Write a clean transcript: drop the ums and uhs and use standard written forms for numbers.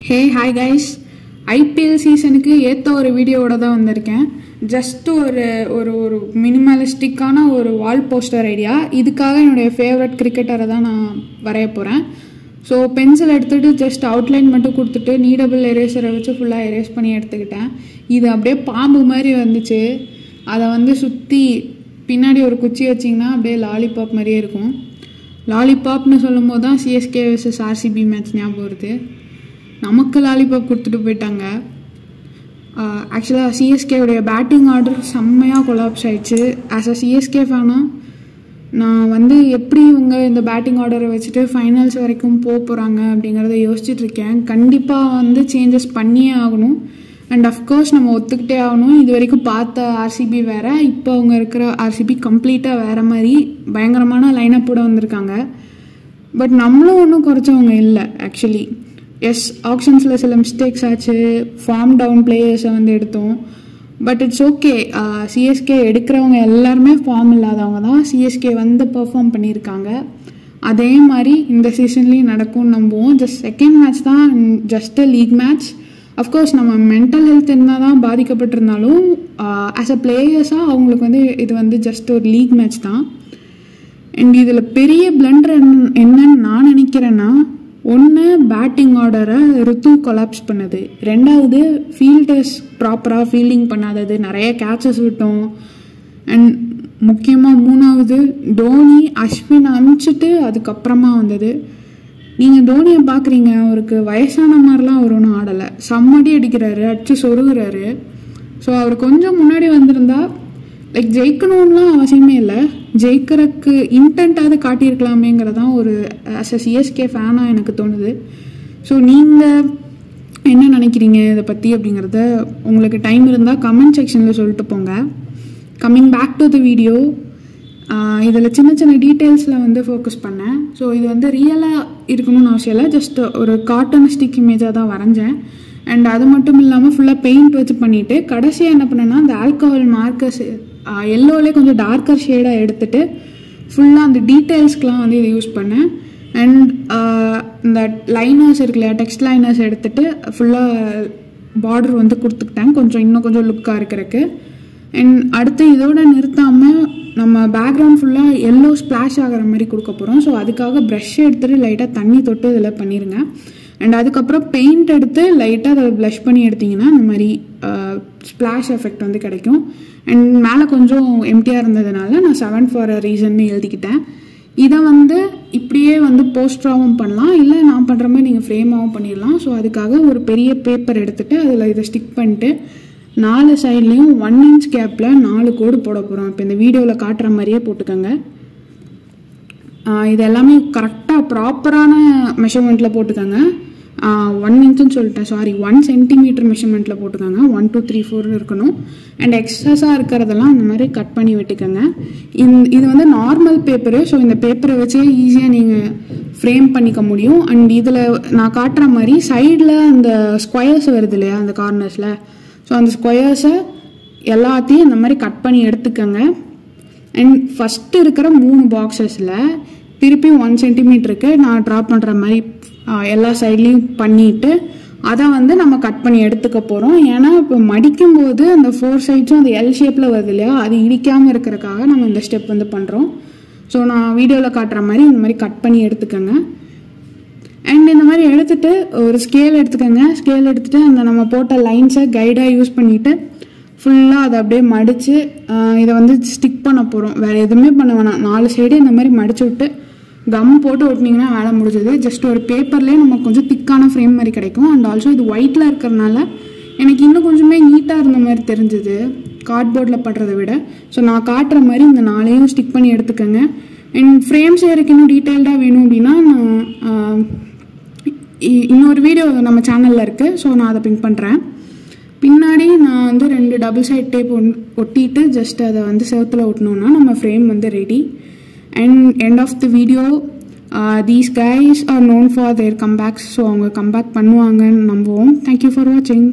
Hey, hi guys. IPL சீசனுக்கு ஏத்த ஒரு வீடியோவோட தான் வந்திருக்கேன். ஜஸ்ட் ஒரு மினிமலிஸ்டிக்கான ஒரு வால் போஸ்டர் ஐடியா. இதுக்காக என்னுடைய ஃபேவரட் கிரிக்கெட்டரை தான் நான் வரைய போகிறேன். ஸோ பென்சில் எடுத்துகிட்டு ஜஸ்ட் அவுட்லைன் மட்டும் கொடுத்துட்டு நீடபிள் எரேசரை வச்சு ஃபுல்லாக எரேஸ் பண்ணி எடுத்துக்கிட்டேன். இது அப்படியே பாம்பு மாதிரி வந்துச்சு. அதை சுற்றி பின்னாடி ஒரு குச்சி வச்சிங்கன்னா அப்படியே லாலிபாப் மாதிரியே இருக்கும். லாலிபாப்னு சொல்லும் போது தான் சிஎஸ்கே vs RCB மேட்ச் ஞாபகம் வருது. நமக்கு லாலிபாப் கொடுத்துட்டு போயிட்டாங்க. ஆக்சுவலாக சிஎஸ்கேவுடைய பேட்டிங் ஆர்டர் செம்மையாக கொலாப்ஸ் ஆயிடுச்சு. ஆஸ் அ சிஎஸ்கே ஃபேனாக நான் எப்படி இவங்க இந்த பேட்டிங் ஆர்டரை வச்சுட்டு ஃபைனல்ஸ் வரைக்கும் போகிறாங்க அப்படிங்கிறத யோசிச்சுட்ருக்கேன். கண்டிப்பாக சேஞ்சஸ் பண்ணியே ஆகணும். அண்ட் அஃப்கோர்ஸ் நம்ம ஒத்துக்கிட்டே ஆகணும். இது வரைக்கும் பார்த்த ஆர்சிபி வேறு, இப்போ அவங்க இருக்கிற ஆர்சிபி கம்ப்ளீட்டாக வேறு மாதிரி பயங்கரமான லைனப்போட வந்திருக்காங்க. பட் நம்மளும் ஒன்றும் குறைச்சவங்க இல்லை. ஆக்சுவலி எஸ், ஆப்ஷன்ஸில் சில மிஸ்டேக்ஸ் ஆச்சு, ஃபார்ம் டவுன் பிளேயர்ஸை எடுத்தோம். But it's okay. சிஎஸ்கே எடுக்கிறவங்க எல்லாருமே ஃபார்ம் இல்லாதவங்க தான். சிஎஸ்கே பெர்ஃபார்ம் பண்ணியிருக்காங்க. அதே மாதிரி இந்த சீசன்லேயும் நடக்கும்னு நம்புவோம். ஜஸ்ட் செகண்ட் மேட்ச் தான், just a league match. Of course நம்ம மென்டல் ஹெல்த் என்ன தான் பாதிக்கப்பட்டிருந்தாலும் ஆஸ் அ பிளேயர்ஸாக அவங்களுக்கு இது ஜஸ்ட் ஒரு லீக் மேட்ச் தான். அண்ட் இதில் பெரிய பிளண்டர் என்னன்னு நான் நினைக்கிறேன்னா, ஒன்று பேட்டிங் ஆர்டரை ருத்து கொலாப்ஸ் பண்ணது, ரெண்டாவது ஃபீல்டர்ஸ் ப்ராப்பராக ஃபீல்டிங் பண்ணாதது, நிறைய கேட்சஸ் விட்டோம். அண்ட் முக்கியமாக மூணாவது தோனி அஸ்வின் அனுப்பிச்சிட்டு அதுக்கப்புறமா வந்தது. நீங்கள் தோனியை பார்க்குறீங்க, அவருக்கு வயசான மாதிரிலாம் அவர் ஒன்றும் ஆடலை, செம்மடி அடிக்கிறாரு, அடிச்சு சொருகிறாரு. ஸோ அவர் கொஞ்சம் முன்னாடி வந்திருந்தா ஜெயிக்கணும்லாம் அவசியமே இல்லை, ஜெயிக்கிறதுக்கு இன்டென்ட்டாவது காட்டியிருக்கலாமேங்கிறதான் ஒரு ஆஸ் அ சிஎஸ்கே ஃபேனாக எனக்கு தோணுது. ஸோ நீங்கள் என்ன நினைக்கிறீங்க இதை பற்றி அப்படிங்கிறத உங்களுக்கு டைம் இருந்தால் கமெண்ட் செக்ஷனில் சொல்லிட்டு போங்க. Coming back to the video, இதில் சின்ன சின்ன டீட்டெயில்ஸில் ஃபோக்கஸ் பண்ணேன். ஸோ இது ரியலாக இருக்கணும்னு அவசியம் இல்லை, ஜஸ்ட் ஒரு கார்ட்டூனிஸ்டிக் இமேஜாக தான் வரைஞ்சேன். அண்ட் அது மட்டும் இல்லாமல் ஃபுல்லாக பெயிண்ட் வச்சு பண்ணிவிட்டு கடைசியாக என்ன பண்ணேன்னா, அந்த ஆல்கஹால் மார்க்கர்ஸ் எல்லோவிலே கொஞ்சம் டார்க்கர் ஷேடாக எடுத்துகிட்டு ஃபுல்லாக அந்த டீட்டெயில்ஸ்க்கெலாம் இதை யூஸ் பண்ணேன். அண்ட் இந்த லைனர்ஸ் இருக்கு இல்லையா, டெக்ஸ்ட் லைனர்ஸ் எடுத்துகிட்டு ஃபுல்லாக பார்டர் கொடுத்துக்கிட்டேன், இன்னும் கொஞ்சம் லுக்காக இருக்கிறதுக்கு. அண்ட் அடுத்து இதோட நிறுத்தாமல் நம்ம பேக்ரவுண்ட் ஃபுல்லாக எல்லோ ஸ்ப்ளாஷ் ஆகிற மாதிரி கொடுக்க போகிறோம். ஸோ அதுக்காக ப்ரஷ் எடுத்துகிட்டு லைட்டாக தண்ணி தொட்டு இதில் பண்ணிடுங்க. அண்ட் அதுக்கப்புறம் பெயிண்ட் எடுத்து லைட்டாக அதை ப்ளஷ் பண்ணி எடுத்திங்கன்னா இந்த மாதிரி ஸ்ப்ளாஷ் எஃபெக்ட் கிடைக்கும். அண்ட் மேலே கொஞ்சம் எம்டியாக இருந்ததுனால நான் 7 ஃபார் அ ரீசன்னு எழுதிக்கிட்டேன். இதை இப்படியே போஸ்டராகவும் பண்ணலாம், இல்லை நான் பண்ணுற மாதிரி நீங்கள் ஃப்ரேமாகவும் பண்ணிடலாம். ஸோ அதுக்காக ஒரு பெரிய பேப்பர் எடுத்துகிட்டு அதில் இதை ஸ்டிக் பண்ணிட்டு 4 சைட்லேயும் 1 இன்ச் கேப்பில் 4 கோடு போட போகிறோம். இப்போ இந்த வீடியோவில் காட்டுற மாதிரியே போட்டுக்கோங்க. இது எல்லாமே கரெக்டாக ப்ராப்பரான மெஷர்மெண்ட்டில் போட்டுக்கோங்க. 1 இன்ச்சுன்னு சொல்லிட்டேன், சாரி 1 சென்டிமீட்டர் மெஷர்மெண்ட்டில் போட்டுக்கோங்க. 1 2 3 4 இருக்கணும். அண்ட் எக்ஸஸாக இருக்கிறதெல்லாம் அந்த மாதிரி கட் பண்ணி விட்டுக்கோங்க. இது நார்மல் பேப்பரு. ஸோ இந்த பேப்பரை வச்சே ஈஸியாக நீங்கள் ஃப்ரேம் பண்ணிக்க முடியும். அண்ட் இதில் நான் காட்டுற மாதிரி சைடில் அந்த ஸ்கொயர்ஸ் வருது இல்லையா, அந்த கார்னர்ஸில், ஸோ அந்த ஸ்கொயர்ஸை எல்லாத்தையும் இந்த மாதிரி கட் பண்ணி எடுத்துக்கோங்க. அண்ட் ஃபஸ்ட்டு இருக்கிற 3 பாக்ஸஸில் திருப்பி 1 சென்டிமீட்டருக்கு நான் ட்ராப் பண்ணுற மாதிரி எல்லா சைட்லேயும் பண்ணிவிட்டு அதை நம்ம கட் பண்ணி எடுத்துக்க போகிறோம். ஏன்னா இப்போ மடிக்கும்போது அந்த 4 சைட்ஸும் அந்த எல் ஷேப்பில் வருது இல்லையா, அது இடிக்காமல் இருக்கிறதுக்காக நம்ம இந்த ஸ்டெப் பண்ணுறோம். ஸோ நான் வீடியோவில் காட்டுற மாதிரி இந்த மாதிரி கட் பண்ணி எடுத்துக்கோங்க. அண்ட் இந்த மாதிரி எடுத்துகிட்டு ஒரு ஸ்கேல் எடுத்துக்கோங்க. ஸ்கேல் எடுத்துகிட்டு அந்த நம்ம போட்ட லைன்ஸை கைடாக யூஸ் பண்ணிவிட்டு ஃபுல்லாக அதை அப்படியே மடித்து இதை ஸ்டிக் பண்ண போகிறோம். வேறு எதுவுமே பண்ண வேணாம். 4 சைடு இந்த மாதிரி மடித்து விட்டு கம் போட்டு ஒட்டினீங்கன்னா வேலை முடிஞ்சது. ஜஸ்ட் ஒரு பேப்பர்லேயே நமக்கு கொஞ்சம் திக்கான ஃப்ரேம் மாதிரி கிடைக்கும். அண்ட் ஆல்சோ இது ஒயிட்டில் இருக்கிறனால எனக்கு இன்னும் கொஞ்சமே நீட்டாக இருந்த மாதிரி தெரிஞ்சுது கார்ட்போர்டில் படுறதை விட. ஸோ நான் காட்டுற மாதிரி இந்த 4ஐயும் ஸ்டிக் பண்ணி எடுத்துக்கோங்க. அண்ட் ஃப்ரேம்ஸ் எனக்கு இன்னும் டீட்டெயில்டாக வேணும் அப்படின்னா நான் இன்னொரு வீடியோ நம்ம சேனலில் இருக்குது. ஸோ நான் அதை பின் பண்ணுறேன். பின்னாடி நான் 2 டபுள் சைட் டேப் ஒட்டிட்டு ஜஸ்ட் அதை செவத்தில் ஒட்டினோன்னா நம்ம frame ready. And end of the video, these guys are known for their comebacks. So அவங்க கம்பேக் பண்ணுவாங்கன்னு நம்புவோம். Thank you for watching.